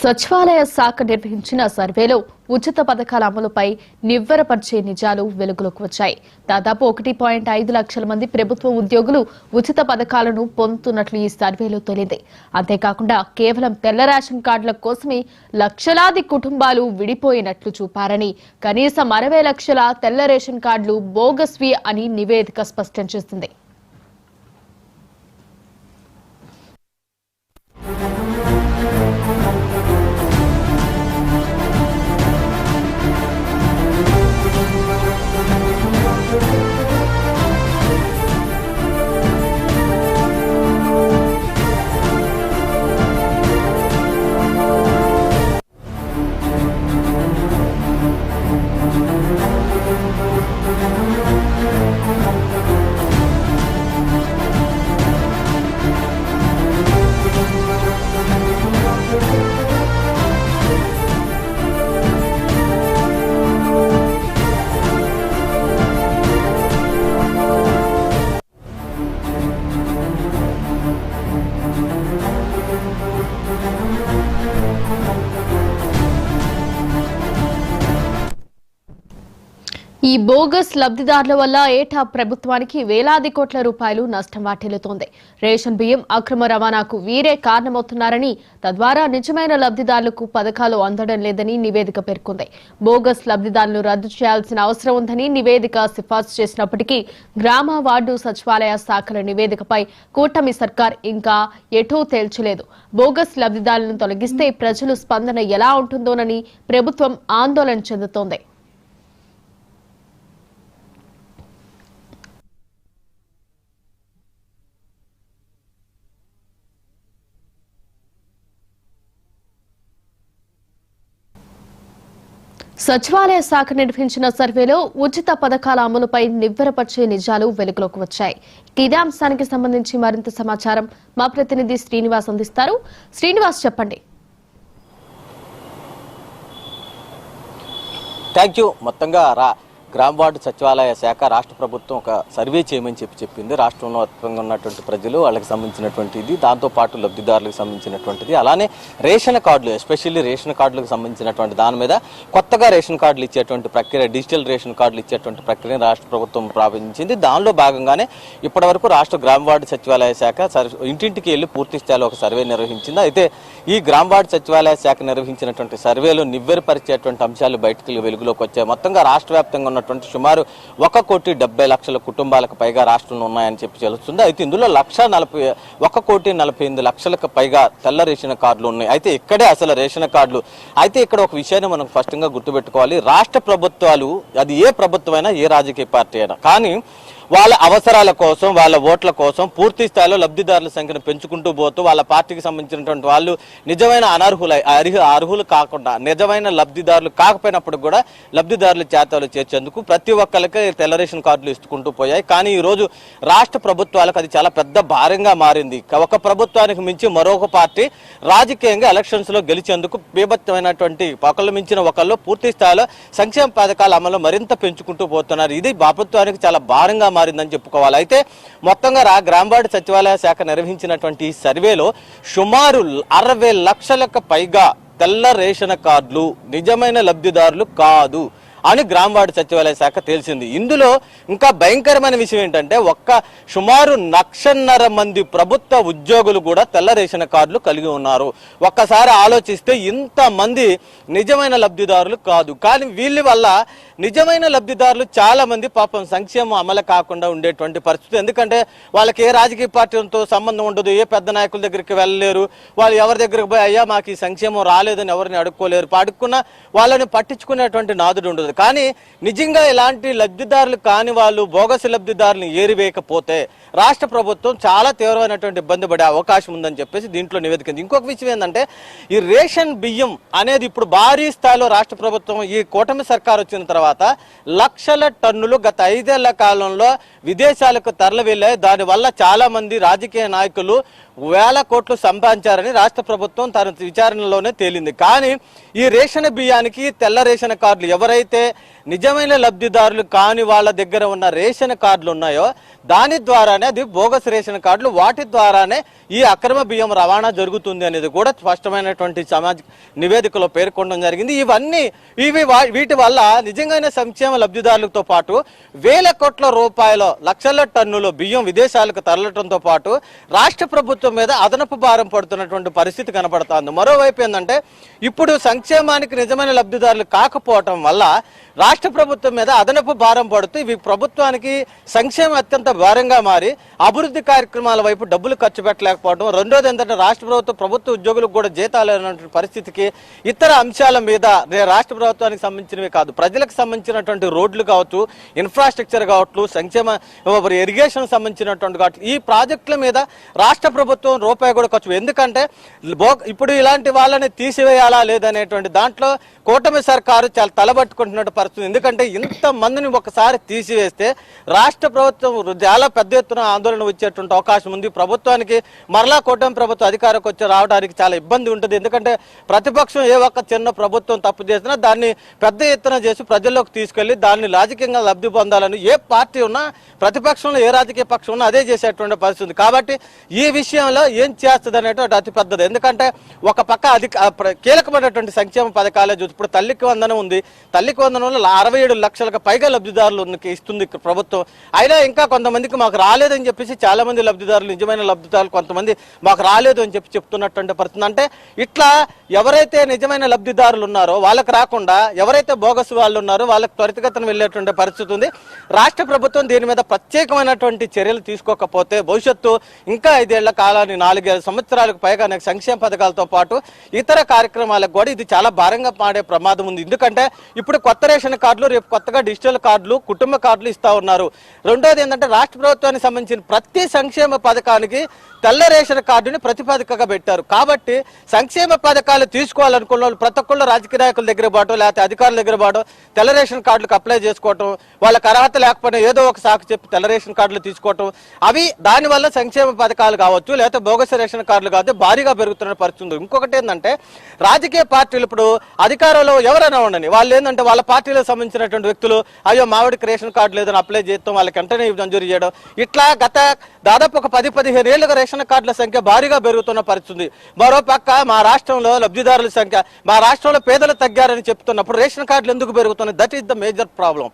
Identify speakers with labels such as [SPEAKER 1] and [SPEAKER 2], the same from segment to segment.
[SPEAKER 1] సచివాలయ శాఖ నిర్వహించిన సర్వేలో ఉచిత పథకాల అమలుపై నివ్వెరపరిచే నిజాలు వెలుగులోకి వచ్చాయి. దాదాపు 1.5 లక్షల మంది ప్రభుత్వ ఉద్యోగులు ఉచిత పథకాలను పొందుతున్నట్లు ఈ సర్వేలో తేలింది. అంతేకాకుండా కేవలం తెల్ల రేషన్ కార్డుల కోసమే లక్షలాది కుటుంబాలు విడిపోయినట్లు చూపారని, కనీసం 60 లక్షల తెల్ల రేషన్ కార్డులు బోగస్వి అని నివేదిక స్పష్టం చేసింది. ఈ బోగస్ లబ్ధిదారుల వల్ల ఏటా ప్రభుత్వానికి వేలాది కోట్ల రూపాయలు నష్టం వాటిల్లుతోంది. రేషన్ బియ్యం అక్రమ రవాణాకు వీరే కారణమవుతున్నారని, తద్వారా నిజమైన లబ్ధిదారులకు పథకాలు అందడం లేదని నివేదిక పేర్కొంది. బోగస్ లబ్ధిదారులను రద్దు చేయాల్సిన అవసరం ఉందని నివేదిక సిఫార్సు చేసినప్పటికీ గ్రామ వార్డు సచివాలయ శాఖల నివేదికపై కూటమి సర్కార్ ఇంకా ఎటూ తేల్చలేదు. బోగస్ లబ్ధిదారులను తొలగిస్తే ప్రజలు స్పందన ఎలా ఉంటుందోనని ప్రభుత్వం ఆందోళన చెందుతోంది. సచివాలయ శాఖ నిర్వహించిన సర్వేలో ఉచిత పథకాల అమలుపై నివ్వెరపరిచే నిజాలు వెలుగులోకి వచ్చాయి. ఇదే అంశానికి సంబంధించి మరింత సమాచారం మా ప్రతినిధి శ్రీనివాస్ అందిస్తారు. శ్రీనివాస్, చెప్పండి.
[SPEAKER 2] Thank you. మొత్తంగా గ్రామ వార్డు సచివాలయ శాఖ రాష్ట్ర ప్రభుత్వం ఒక సర్వే చేయమని చెప్పింది. రాష్ట్రంలో వ్యాప్తంగా ఉన్నటువంటి ప్రజలు, వాళ్ళకి సంబంధించినటువంటిది, దాంతోపాటు లబ్ధిదారులకు సంబంధించినటువంటిది, అలానే రేషన్ కార్డులు, ఎస్పెషల్లీ రేషన్ కార్డులకు సంబంధించినటువంటి దాని మీద కొత్తగా రేషన్ కార్డులు ఇచ్చేటువంటి ప్రక్రియ, డిజిటల్ రేషన్ కార్డులు ఇచ్చేటువంటి ప్రక్రియను రాష్ట్ర ప్రభుత్వం ప్రారంభించింది. దానిలో భాగంగానే ఇప్పటివరకు రాష్ట్ర గ్రామ వార్డు సచివాలయ శాఖ ఇంటింటికి వెళ్ళి పూర్తి స్థాయిలో ఒక సర్వే నిర్వహించింది. అయితే ఈ గ్రామ వార్డు సచివాలయ శాఖ నిర్వహించినటువంటి సర్వేలో నివ్వెరపరిచేటువంటి అంశాలు బయటకు వెలుగులోకి వచ్చాయి. మొత్తంగా రాష్ట్ర వ్యాప్తంగా సుమారు 1,70,00,000 కుటుంబాలకు పైగా రాష్ట్రంలో ఉన్నాయని తెలుస్తుంది. అయితే ఇందులో 1,48,00,000 పైగా తెల్ల రేషన్ కార్డులు ఉన్నాయి. అయితే ఇక్కడే అసలు రేషన్ కార్డులు. అయితే ఇక్కడ ఒక విషయాన్ని మనం స్పష్టంగా గుర్తుపెట్టుకోవాలి. రాష్ట్ర ప్రభుత్వాలు, అది ఏ ప్రభుత్వమైనా, ఏ రాజకీయ పార్టీ అయినా, కానీ వాళ్ళ అవసరాల కోసం, వాళ్ళ ఓట్ల కోసం పూర్తి స్థాయిలో లబ్ధిదారుల సంఖ్యను పెంచుకుంటూ పోతూ వాళ్ళ పార్టీకి సంబంధించినటువంటి వాళ్ళు నిజమైన అర్హులు కాకుండా, నిజమైన లబ్ధిదారులు కాకపోయినప్పుడు కూడా లబ్ధిదారుల చేతాలు చేర్చేందుకు ప్రతి ఒక్కరికి తెల్ల రేషన్ కార్డులు ఇస్తుకుంటూ పోయాయి. కానీ ఈ రోజు రాష్ట్ర ప్రభుత్వాలకు అది చాలా పెద్ద భారంగా మారింది. ఒక ప్రభుత్వానికి మించి మరొక పార్టీ రాజకీయంగా ఎలక్షన్స్ లో గెలిచేందుకు బీభత్సమైనటువంటి ఒకళ్ళు మించిన ఒకళ్ళు పూర్తి స్థాయిలో సంక్షేమ పథకాల అమలు మరింత పెంచుకుంటూ పోతున్నారు. ఇది ప్రభుత్వానికి చాలా భారంగా మారిందని చెప్పుకోవాలి. అయితే మొత్తంగా గ్రామ వార్డు సచివాలయ శాఖ నిర్వహించినటువంటి సర్వేలో సుమారు 60 లక్షలకు పైగా తెల్ల రేషన్ కార్డులు నిజమైన లబ్ధిదారులు కాదు అని గ్రామ వార్డు సచివాలయ శాఖ తేల్చింది. ఇందులో ఇంకా భయంకరమైన విషయం ఏంటంటే సుమారు 1,50,000 మంది ప్రభుత్వ ఉద్యోగులు కూడా తెల్ల రేషన్ కార్డులు కలిగి ఉన్నారు. ఒక్కసారి ఆలోచిస్తే ఇంతమంది నిజమైన లబ్ధిదారులు కాదు. కానీ వీళ్ళ వల్ల నిజమైన లబ్ధిదారులు చాలా మంది పాపం సంక్షేమం అమలు కాకుండా ఉండేటువంటి పరిస్థితి. ఎందుకంటే వాళ్ళకి ఏ రాజకీయ పార్టీలతో సంబంధం ఉండదు, ఏ పెద్ద నాయకుల దగ్గరికి వెళ్ళలేరు, వాళ్ళు ఎవరి దగ్గరికి పోయి అయ్యా మాకు ఈ సంక్షేమం రాలేదని ఎవరిని అడుక్కోలేరు, అడుక్కున్నా వాళ్ళని పట్టించుకునేటువంటి నాదుడు ఉండదు. కానీ నిజంగా ఇలాంటి లబ్ధిదారులు కాని వాళ్ళు, బోగస్ లబ్ధిదారులను ఏరివేయకపోతే రాష్ట్ర ప్రభుత్వం చాలా తీవ్రమైనటువంటి ఇబ్బంది పడే అవకాశం ఉందని చెప్పేసి దీంట్లో నివేదిక. ఇంకొక విషయం ఏంటంటే ఈ రేషన్ బియ్యం అనేది ఇప్పుడు భారీ స్థాయిలో రాష్ట్ర ప్రభుత్వం, ఈ కూటమి సర్కార్ వచ్చిన తర్వాత లక్షల టన్నులు గత 5 ఏళ్ల కాలంలో విదేశాలకు తరలి వెళ్ళాయి. దానివల్ల చాలా మంది రాజకీయ నాయకులు వేల కోట్లు సంపాదించారని రాష్ట్ర ప్రభుత్వం తన విచారణలోనే తేలింది. కానీ ఈ రేషన్ బియ్యానికి తెల్ల రేషన్ కార్డులు ఎవరైతే నిజమైన లబ్ధిదారులు కాని వాళ్ళ దగ్గర ఉన్న రేషన్ కార్డులు ఉన్నాయో దాని ద్వారానే అది బోగస్ రేషన్ కార్డులు, వాటి ద్వారానే ఈ అక్రమ బియ్యం రవాణా జరుగుతుంది అనేది కూడా స్పష్టమైనటువంటి సామాజిక నివేదికలో పేర్కొనడం జరిగింది. వీటి వల్ల నిజంగానే సంక్షేమ లబ్ధిదారులతో పాటు వేల కోట్ల రూపాయల లక్షల టన్నుల బియ్యం విదేశాలకు తరలటంతో పాటు రాష్ట్ర ప్రభుత్వం మీద అదనపు భారం పడుతున్నటువంటి పరిస్థితి కనపడుతోంది. మరోవైపు ఏంటంటే ఇప్పుడు సంక్షేమానికి నిజమైన లబ్ధిదారులు కాకపోవటం వల్ల రాష్ట్ర ప్రభుత్వం మీద అదనపు భారం పడుతూ ఇవి ప్రభుత్వానికి సంక్షేమం అత్యంత భారంగా మారి అభివృద్ధి కార్యక్రమాల వైపు డబ్బులు ఖర్చు పెట్టలేకపోవడం. రెండోది ఏంటంటే రాష్ట్ర ప్రభుత్వ ఉద్యోగులకు కూడా జీతాలు అనేటువంటి పరిస్థితికి ఇతర అంశాల మీద రాష్ట్ర ప్రభుత్వానికి సంబంధించినవి కాదు, ప్రజలకు సంబంధించినటువంటి రోడ్లు కావచ్చు, ఇన్ఫ్రాస్ట్రక్చర్ కావచ్చు, సంక్షేమ ఇరిగేషన్ సంబంధించినటువంటి కావచ్చు, ఈ ప్రాజెక్టుల మీద రాష్ట్ర ప్రభుత్వం రూపాయి కూడా ఖర్చు. ఎందుకంటే ఇప్పుడు ఇలాంటి వాళ్ళని తీసివేయాలా లేదనేటువంటి దాంట్లో కూటమి సర్కారు చాలా తలబట్టుకుంటున్నట్టు పరిస్థితి. ఎందుకంటే ఇంతమందిని ఒకసారి తీసివేస్తే రాష్ట్ర ప్రభుత్వం చాలా పెద్ద ఎత్తున ఆందోళన వచ్చేటువంటి అవకాశం ఉంది. ప్రభుత్వానికి మరలా కూటమి ప్రభుత్వం అధికారకు వచ్చి రావడానికి చాలా ఇబ్బంది ఉంటుంది. ఎందుకంటే ప్రతిపక్షం ఏ ఒక్క చిన్న ప్రభుత్వం తప్పు చేసినా దాన్ని పెద్ద ఎత్తున చేసి ప్రజల్లోకి తీసుకెళ్లి దాన్ని రాజకీయంగా లబ్ధి పొందాలని ఏ పార్టీ ఉన్నా, ప్రతిపక్షంలో ఏ రాజకీయ పక్షం ఉన్నా అదే చేసేటువంటి పరిస్థితి. కాబట్టి ఈ విషయంలో ఏం చేస్తుంది అనేటువంటి అతి పెద్దది. ఎందుకంటే ఒక పక్క కీలకమైనటువంటి సంక్షేమ పథకాలే చూసి ఇప్పుడు తల్లికి వందనం ఉంది. తల్లికి వందనంలో 67 లక్షలకు పైగా లబ్ధిదారులు ఇస్తుంది ప్రభుత్వం. అయినా ఇంకా కొంతమందికి మాకు రాలేదని చెప్పేసి చాలా మంది లబ్ధిదారులు, నిజమైన లబ్ధిదారులు కొంతమంది మాకు రాలేదు అని చెప్తున్నటువంటి పరిస్థితి. అంటే ఇట్లా ఎవరైతే నిజమైన లబ్ధిదారులు ఉన్నారో వాళ్ళకి రాకుండా ఎవరైతే బోగస్ వాళ్ళు ఉన్నారో వాళ్ళకి త్వరితగతిన వెళ్ళేటువంటి పరిస్థితి ఉంది. రాష్ట్ర ప్రభుత్వం దీని మీద ప్రత్యేకమైనటువంటి చర్యలు తీసుకోకపోతే భవిష్యత్తు ఇంకా 5 ఏళ్ల కాలాన్ని 4 సంవత్సరాలకు పైగా అనేక సంక్షేమ పథకాలతో పాటు ఇతర కార్యక్రమాలకు కూడా ఇది చాలా భారంగా మాడే ప్రమాదం ఉంది. ఎందుకంటే ఇప్పుడు కొత్త రేషన్ కార్డులు, రేపు కొత్తగా డిజిటల్ కార్డులు, కుటుంబ కార్డులు ఇస్తా ఉన్నారు. రెండోది ఏంటంటే రాష్ట్ర ప్రభుత్వానికి సంబంధించిన ప్రతి సంక్షేమ పథకానికి తెల్ల రేషన్ కార్డుని ప్రతిపాదికగా పెట్టారు. కాబట్టి సంక్షేమ పథకాలు తీసుకోవాలనుకున్న వాళ్ళు ప్రతి ఒక్కళ్ళు రాజకీయ నాయకుల దగ్గర బాటో లేకపోతే అధికారుల దగ్గర బాటో తెల్ల రేషన్ కార్డులకు అప్లై చేసుకోవటం, వాళ్ళకి అర్హత లేకపోయినా ఏదో ఒక సాకు చెప్పి తెల్ల రేషన్ కార్డులు తీసుకోవటం, అవి దానివల్ల సంక్షేమ పథకాలు కావచ్చు లేకపోతే బోగస్ రేషన్ కార్డులు కావచ్చు భారీగా పెరుగుతున్న పరిస్థితి. ఇంకొకటి ఏంటంటే రాజకీయ పార్టీలు ఇప్పుడు అధికారంలో ఎవరైనా ఉండని వాళ్ళు ఏంటంటే వాళ్ళ పార్టీలకు సంబంధించినటువంటి వ్యక్తులు అయ్యో మావిడికి రేషన్ కార్డు లేదని అప్లై చేస్తాం, వాళ్ళకి వెంటనే మంజూరు చేయడం, ఇట్లా దాదాపు ఒక 10-15 ఏళ్లుగా రేషన్ కార్డుల సంఖ్య భారీగా పెరుగుతున్న పరిస్థితి. మరో పక్క మా రాష్ట్రంలో లబ్ధిదారుల సంఖ్య, మా రాష్ట్రంలో పేదలు తగ్గారని చెప్తున్నప్పుడు రేషన్ కార్డులు ఎందుకు పెరుగుతున్నాయి? That is the major problem.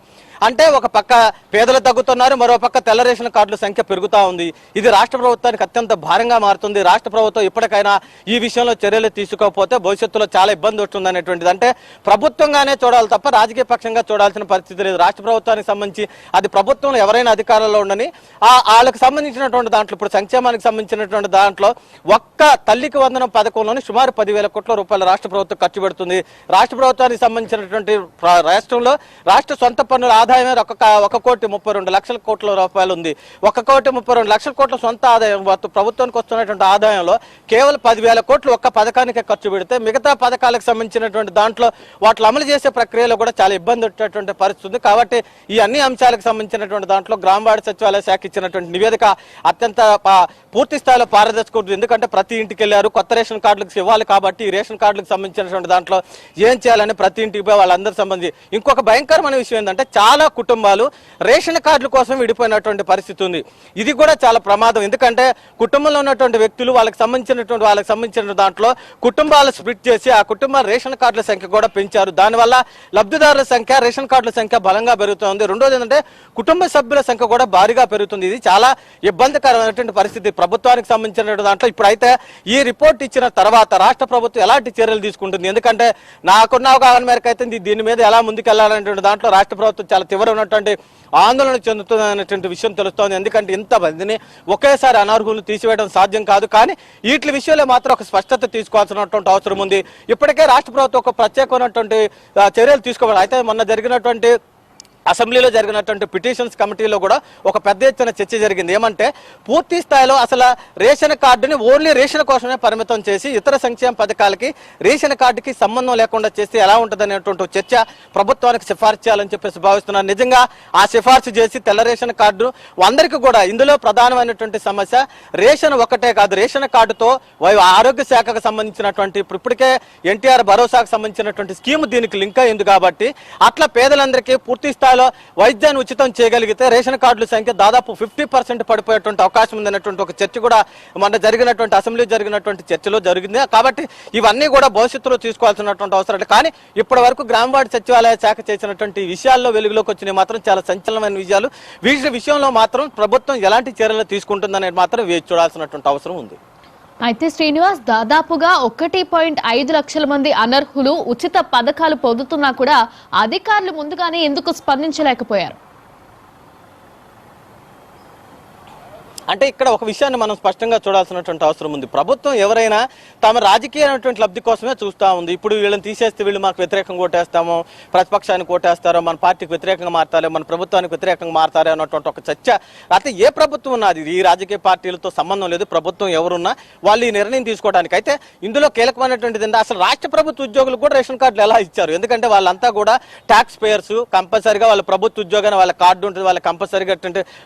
[SPEAKER 2] అంటే ఒక పక్క పేదలు తగ్గుతున్నారు, మరో పక్క తెల్ల రేషన్ కార్డుల సంఖ్య పెరుగుతూ ఉంది. ఇది రాష్ట్ర ప్రభుత్వానికి అత్యంత భారంగా మారుతుంది. రాష్ట్ర ప్రభుత్వం ఇప్పటికైనా ఈ విషయంలో చర్యలు తీసుకోకపోతే భవిష్యత్తులో చాలా ఇబ్బంది వస్తుంది అనేటువంటిది. అంటే ప్రభుత్వంగానే చూడాలి తప్ప రాజకీయ పక్షంగా చూడాల్సిన పరిస్థితి లేదు. రాష్ట్ర ప్రభుత్వానికి సంబంధించి అది ప్రభుత్వంలో ఎవరైనా అధికారంలో ఉండని వాళ్ళకి సంబంధించినటువంటి దాంట్లో ఇప్పుడు సంక్షేమానికి సంబంధించినటువంటి దాంట్లో ఒక్క తల్లికి వందనం పథకంలోని సుమారు 10,000 కోట్ల రూపాయలు రాష్ట్ర ప్రభుత్వం ఖర్చు పెడుతుంది. రాష్ట్ర ప్రభుత్వానికి సంబంధించినటువంటి రాష్ట్రంలో రాష్ట్ర సొంత పన్నుల ఆదాయమే 1,32,00,000 కోట్ల రూపాయలు ఉంది. 1,32,00,000 కోట్ల సొంత ఆదాయం ప్రభుత్వానికి వస్తున్నటువంటి ఆదాయంలో కేవలం 10,000 కోట్లు ఒక్క పథకానికే ఖర్చు పెడితే మిగతా పథకాలకు సంబంధించినటువంటి దాంట్లో వాటిని అమలు చేసే ప్రక్రియలో కూడా చాలా ఇబ్బంది వచ్చేటువంటి పరిస్థితి. కాబట్టి ఈ అన్ని అంశాలకు సంబంధించినటువంటి దాంట్లో గ్రామవార్డు సచివాలయ శాఖ ఇచ్చినటువంటి నివేదిక అత్యంత పూర్తి స్థాయిలో పారదర్శకం. ఎందుకంటే ప్రతి ఇంటికి వెళ్ళారు, కొత్త రేషన్ కార్డులకు ఇవ్వాలి కాబట్టి ఈ రేషన్ కార్డులకు సంబంధించినటువంటి దాంట్లో ఏం చేయాలని ప్రతి ఇంటికి వాళ్ళందరి సంబంధించి. ఇంకొక భయంకరమైన విషయం ఏంటంటే చాలా కుటుంబాలు రేషన్ కార్డుల కోసం విడిపోయినటువంటి పరిస్థితి ఉంది. ఇది కూడా చాలా ప్రమాదం. ఎందుకంటే కుటుంబంలో ఉన్నటువంటి వ్యక్తులు వాళ్ళకి సంబంధించిన దాంట్లో కుటుంబాలు స్ప్లిట్ చేసి ఆ కుటుంబాల రేషన్ కార్డుల సంఖ్య కూడా పెంచారు. దానివల్ల లబ్ధిదారుల సంఖ్య, రేషన్ కార్డుల సంఖ్య బలంగా పెరుగుతుంది. రెండోది ఏంటంటే కుటుంబ సభ్యుల సంఖ్య కూడా భారీగా పెరుగుతుంది. ఇది చాలా ఇబ్బందికరమైనటువంటి పరిస్థితి ప్రభుత్వానికి సంబంధించిన దాంట్లో. ఇప్పుడైతే ఈ రిపోర్ట్ ఇచ్చిన తర్వాత రాష్ట్ర ప్రభుత్వం ఎలాంటి చర్యలు తీసుకుంటుంది? ఎందుకంటే నాకున్న అవగాహన మేరకు అయితే దీని మీద ఎలా ముందుకెళ్లాలనేటువంటి దాంట్లో రాష్ట్ర ప్రభుత్వం చాలా తీవ్రమైనటువంటి ఆందోళన చెందుతుంది అనేటువంటి విషయం తెలుస్తోంది. ఎందుకంటే ఇంతమందిని ఒకేసారి అనర్హులు తీసివేయడం సాధ్యం కాదు. కానీ వీటి విషయంలో మాత్రం ఒక స్పష్టత తీసుకోవాల్సినటువంటి అవసరం ఉంది. ఇప్పటికే రాష్ట్ర ప్రభుత్వం ఒక ప్రత్యేకమైనటువంటి చర్యలు తీసుకోవాలి. అయితే మొన్న జరిగినటువంటి అసెంబ్లీలో జరిగినటువంటి పిటిషన్స్ కమిటీలో కూడా ఒక పెద్ద ఎత్తున చర్చ జరిగింది. ఏమంటే పూర్తి స్థాయిలో అసలు రేషన్ కార్డుని ఓన్లీ రేషన్ కోసమే పరిమితం చేసి ఇతర సంక్షేమ పథకాలకి రేషన్ కార్డుకి సంబంధం లేకుండా చేస్తే ఎలా ఉంటుంది అనేటువంటి చర్చ ప్రభుత్వానికి సిఫార్సు చేయాలని చెప్పేసి భావిస్తున్నారు. నిజంగా ఆ సిఫార్సు చేసి తెల్ల రేషన్ కార్డు అందరికీ కూడా ఇందులో ప్రధానమైనటువంటి సమస్య రేషన్ ఒకటే కాదు, రేషన్ కార్డుతో ఆరోగ్య శాఖకు సంబంధించినటువంటి ఇప్పటికే ఎన్టీఆర్ భరోసాకు సంబంధించినటువంటి స్కీమ్ దీనికి లింక్ అయింది కాబట్టి అట్లా పేదలందరికీ పూర్తి స్థాయిలో వైద్యాన్ని ఉచితం చేయగలిగితే రేషన్ కార్డుల సంఖ్య దాదాపు 50% పడిపోయేటువంటి అవకాశం ఉందనేటువంటి ఒక చర్చ కూడా మన జరిగినటువంటి అసెంబ్లీ జరిగినటువంటి చర్చలో జరిగింది. కాబట్టి ఇవన్నీ కూడా భవిష్యత్తులో తీసుకోవాల్సినటువంటి అవసరం. కానీ ఇప్పటి వరకు గ్రామవార్డు సచివాలయ శాఖ చేసినటువంటి విషయాల్లో వెలుగులోకి వచ్చినవి మాత్రం చాలా సంచలనమైన విషయాలు. వీటి విషయంలో మాత్రం ప్రభుత్వం ఎలాంటి చర్యలు తీసుకుంటుందనేది మాత్రం వేచి చూడాల్సినటువంటి అవసరం ఉంది.
[SPEAKER 1] అయితే శ్రీనివాస్, దాదాపుగా 1.5 లక్షల మంది అనర్హులు ఉచిత పథకాలు పొందుతున్నా కూడా అధికారులు ముందుగానే ఎందుకు స్పందించలేకపోయారు?
[SPEAKER 2] అంటే ఇక్కడ ఒక విషయాన్ని మనం స్పష్టంగా చూడాల్సినటువంటి అవసరం ఉంది. ప్రభుత్వం ఎవరైనా తమ రాజకీయమైనటువంటి లబ్ధి కోసమే చూస్తూ ఉంది. ఇప్పుడు వీళ్ళని తీసేస్తే వీళ్ళు మాకు వ్యతిరేకంగా ఓటేస్తాము, ప్రతిపక్షానికి ఓటేస్తారో, మన పార్టీకి వ్యతిరేకంగా మారుతారో, మన ప్రభుత్వానికి వ్యతిరేకంగా మారుతారో అన్నటువంటి ఒక చర్చ. అయితే ఏ ప్రభుత్వం ఉన్నది, ఈ రాజకీయ పార్టీలతో సంబంధం లేదు. ప్రభుత్వం ఎవరున్నా వాళ్ళు ఈ నిర్ణయం తీసుకోవడానికి. అయితే ఇందులో కీలకమైనటువంటిది ఏంటంటే అసలు రాష్ట్ర ప్రభుత్వ ఉద్యోగులకు కూడా రేషన్ కార్డులు ఎలా ఇచ్చారు? ఎందుకంటే వాళ్ళంతా కూడా ట్యాక్స్ పేయర్స్, కంపల్సరిగా వాళ్ళ ప్రభుత్వ ఉద్యోగాన్ని వాళ్ళ కార్డు ఉంటుంది, వాళ్ళకి కంపల్సరిగా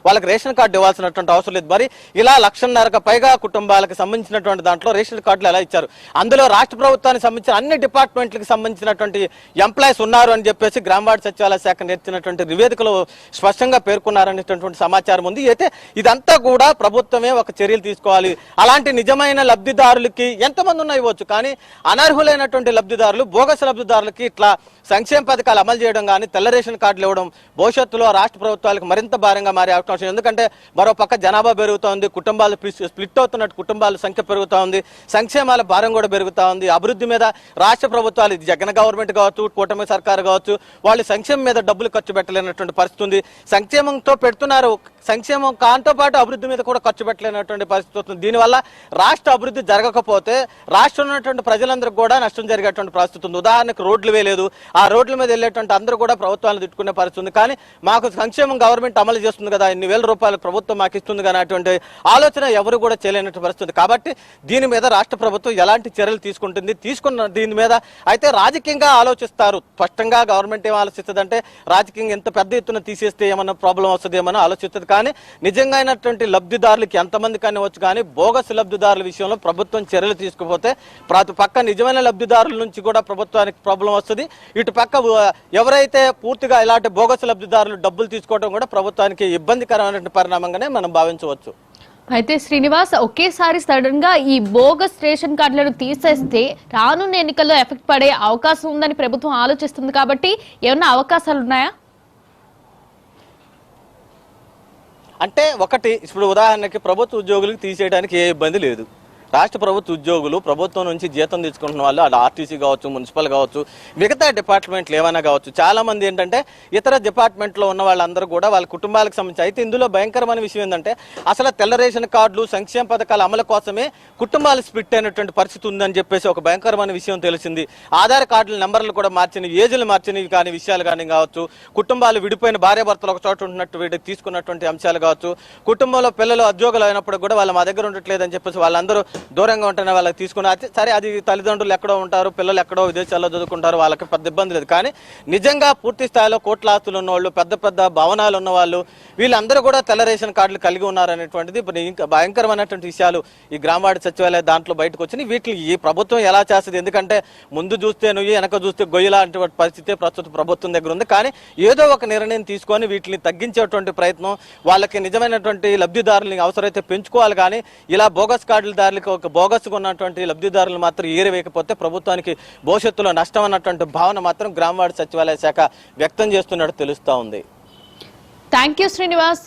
[SPEAKER 2] వాళ్ళకి రేషన్ కార్డు ఇవ్వాల్సినటువంటి అవసరం లేదు. మరి ఇలా 1,50,000కు పైగా కుటుంబాలకు సంబంధించినటువంటి దాంట్లో రేషన్ కార్డులు ఎలా ఇచ్చారు? అందులో రాష్ట్ర ప్రభుత్వానికి సంబంధించిన అన్ని డిపార్ట్మెంట్లకు సంబంధించినటువంటి ఎంప్లాయీస్ ఉన్నారు అని చెప్పేసి గ్రామవార్డు సచివాలయ శాఖ నేర్చినటువంటి నివేదికలో స్పష్టంగా పేర్కొన్నారనేటటువంటి సమాచారం ఉంది. అయితే ఇదంతా కూడా ప్రభుత్వమే ఒక చర్యలు తీసుకోవాలి. అలాంటి నిజమైన లబ్ధిదారులకి ఎంతమంది ఉన్నా ఇవ్వచ్చు, కానీ అనర్హులైనటువంటి లబ్ధిదారులు, బోగస్ లబ్ధిదారులకి ఇట్లా సంక్షేమ పథకాలు అమలు చేయడం కానీ తెల్ల రేషన్ కార్డులు ఇవ్వడం భవిష్యత్తులో రాష్ట్ర ప్రభుత్వాలకు మరింత భారంగా మారే అవకాశం. ఎందుకంటే మరో పక్క జనాభా పెరుగుతోంది, కుటుంబాలు స్ప్లిట్ అవుతున్నట్టు కుటుంబాల సంఖ్య పెరుగుతూ ఉంది, సంక్షేమాల భారం కూడా పెరుగుతూ ఉంది. అభివృద్ధి మీద రాష్ట్ర ప్రభుత్వాలు, జగన్ గవర్నమెంట్ కావచ్చు, కూటమి సర్కారు కావచ్చు, వాళ్ళు సంక్షేమం మీద డబ్బులు ఖర్చు పెట్టలేనటువంటి పరిస్థితి ఉంది. సంక్షేమంతో పెడుతున్నారు, సంక్షేమం కాంతో పాటు అభివృద్ధి మీద కూడా ఖర్చు పెట్టలేనటువంటి పరిస్థితి వస్తుంది. దీనివల్ల రాష్ట్ర అభివృద్ధి జరగకపోతే రాష్ట్రంలో ఉన్నటువంటి ప్రజలందరికీ కూడా నష్టం జరిగేటువంటి పరిస్థితి ఉంది. ఉదాహరణకు రోడ్లు వేయలేదు, ఆ రోడ్ల మీద వెళ్ళేటువంటి అందరూ కూడా ప్రభుత్వాన్ని తిట్టుకునే పరిస్థితి ఉంది. కానీ మాకు సంక్షేమం గవర్నమెంట్ అమలు చేస్తుంది కదా, ఇన్ని వేల రూపాయలు ప్రభుత్వం మాకు ఇస్తుంది కదా అటువంటి ఆలోచన ఎవరు కూడా చేయలేనటువంటి పరిస్థితి. కాబట్టి దీని మీద రాష్ట్ర ప్రభుత్వం ఎలాంటి చర్యలు తీసుకుంటుంది, తీసుకున్న దీని మీద అయితే రాజకీయంగా ఆలోచిస్తారు. స్పష్టంగా గవర్నమెంట్ ఏం ఆలోచిస్తుంది అంటే రాజకీయంగా ఎంత పెద్ద ఎత్తున తీసేస్తే ఏమన్నా ప్రాబ్లం వస్తుంది ఏమన్నా ఆలోచిస్తుంది. కానీ నిజంగా అయినటువంటి లబ్ధిదారులకి ఎంతమంది కానివచ్చు, కానీ బోగస్ లబ్ధిదారుల విషయంలో ప్రభుత్వం చర్యలు తీసుకుపోతే పక్క నిజమైన లబ్ధిదారుల నుంచి కూడా ప్రభుత్వానికి ప్రాబ్లం వస్తుంది. ఇటు పక్క ఎవరైతే పూర్తిగా ఇలాంటి బోగస్ లబ్ధిదారులు డబ్బులు తీసుకోవడం కూడా ప్రభుత్వానికి ఇబ్బందికరమైన పరిణామంగానే మనం భావించవచ్చు.
[SPEAKER 1] అయితే శ్రీనివాస్, ఒకేసారి సడన్ గా ఈ బోగస్ రేషన్ కార్డులను తీసేస్తే రానున్న ఎన్నికల్లో ఎఫెక్ట్ పడే అవకాశం ఉందని ప్రభుత్వం ఆలోచిస్తుంది. కాబట్టి ఏమన్నా అవకాశాలు ఉన్నాయా?
[SPEAKER 2] అంటే ఒకటి, ఇప్పుడు ఉదాహరణకి ప్రభుత్వ ఉద్యోగులకు తీసేయడానికి ఏ ఇబ్బంది లేదు. రాష్ట్ర ప్రభుత్వ ఉద్యోగులు ప్రభుత్వం నుంచి జీతం తీసుకుంటున్న వాళ్ళు, అది ఆర్టీసీ కావచ్చు, మున్సిపల్ కావచ్చు, మిగతా డిపార్ట్మెంట్లు ఏమైనా కావచ్చు, చాలా మంది ఏంటంటే ఇతర డిపార్ట్మెంట్లో ఉన్న వాళ్ళందరూ కూడా వాళ్ళ కుటుంబాలకు సంబంధించి. అయితే ఇందులో భయంకరమైన విషయం ఏంటంటే అసలు తెల్ల రేషన్ కార్డులు, సంక్షేమ పథకాల అమలు కోసమే కుటుంబాలు స్ప్లిట్ అయినటువంటి పరిస్థితి ఉందని చెప్పేసి ఒక భయంకరమైన విషయం తెలిసింది. ఆధార్ కార్డుల నెంబర్లు కూడా మార్చినవి, ఏజీలు మార్చినవి కానీ విషయాలు కానీ కావచ్చు, కుటుంబాలు విడిపోయిన భార్యాభర్తలు ఒక చోట ఉంటున్నట్టు వీటికి తీసుకున్నటువంటి అంశాలు కావచ్చు, కుటుంబంలో పిల్లలు ఉద్యోగులు అయినప్పుడు కూడా వాళ్ళు మా దగ్గర ఉండట్లేదని చెప్పేసి వాళ్ళందరూ దూరంగా ఉంటేనే వాళ్ళకి తీసుకుని, సరే అది తల్లిదండ్రులు ఎక్కడో ఉంటారు, పిల్లలు ఎక్కడో విదేశాల్లో చదువుకుంటారు, వాళ్ళకి పెద్ద ఇబ్బంది లేదు. కానీ నిజంగా పూర్తి స్థాయిలో కోట్ల ఆస్తులు ఉన్నవాళ్ళు, పెద్ద పెద్ద భవనాలు ఉన్నవాళ్ళు, వీళ్ళందరూ కూడా తెల్ల రేషన్ కార్డులు కలిగి ఉన్నారనేటువంటిది ఇంకా భయంకరమైనటువంటి విషయాలు ఈ గ్రామవార్డు సచివాలయ దాంట్లో బయటకు వచ్చినాయి. వీటిని ఈ ప్రభుత్వం ఎలా చేస్తుంది? ఎందుకంటే ముందు చూస్తే నువ్వు, వెనక చూస్తే గొయ్యలా అటువంటి పరిస్థితి ప్రస్తుత ప్రభుత్వం దగ్గర ఉంది. కానీ ఏదో ఒక నిర్ణయం తీసుకొని వీటిని తగ్గించేటువంటి ప్రయత్నం, వాళ్ళకి నిజమైనటువంటి లబ్ధిదారులని అవసరమైతే పెంచుకోవాలి. కానీ ఇలా బోగస్ కార్డుల దారులకి ఒక బోగస్గా ఉన్నటువంటి లబ్ధిదారులు మాత్రం ఏరివేయకపోతే ప్రభుత్వానికి భవిష్యత్తులో నష్టం అన్నటువంటి భావన మాత్రం గ్రామవార్డు సచివాలయ శాఖ వ్యక్తం చేస్తున్నట్టు తెలుస్తా ఉంది.
[SPEAKER 1] Thank you Srinivas.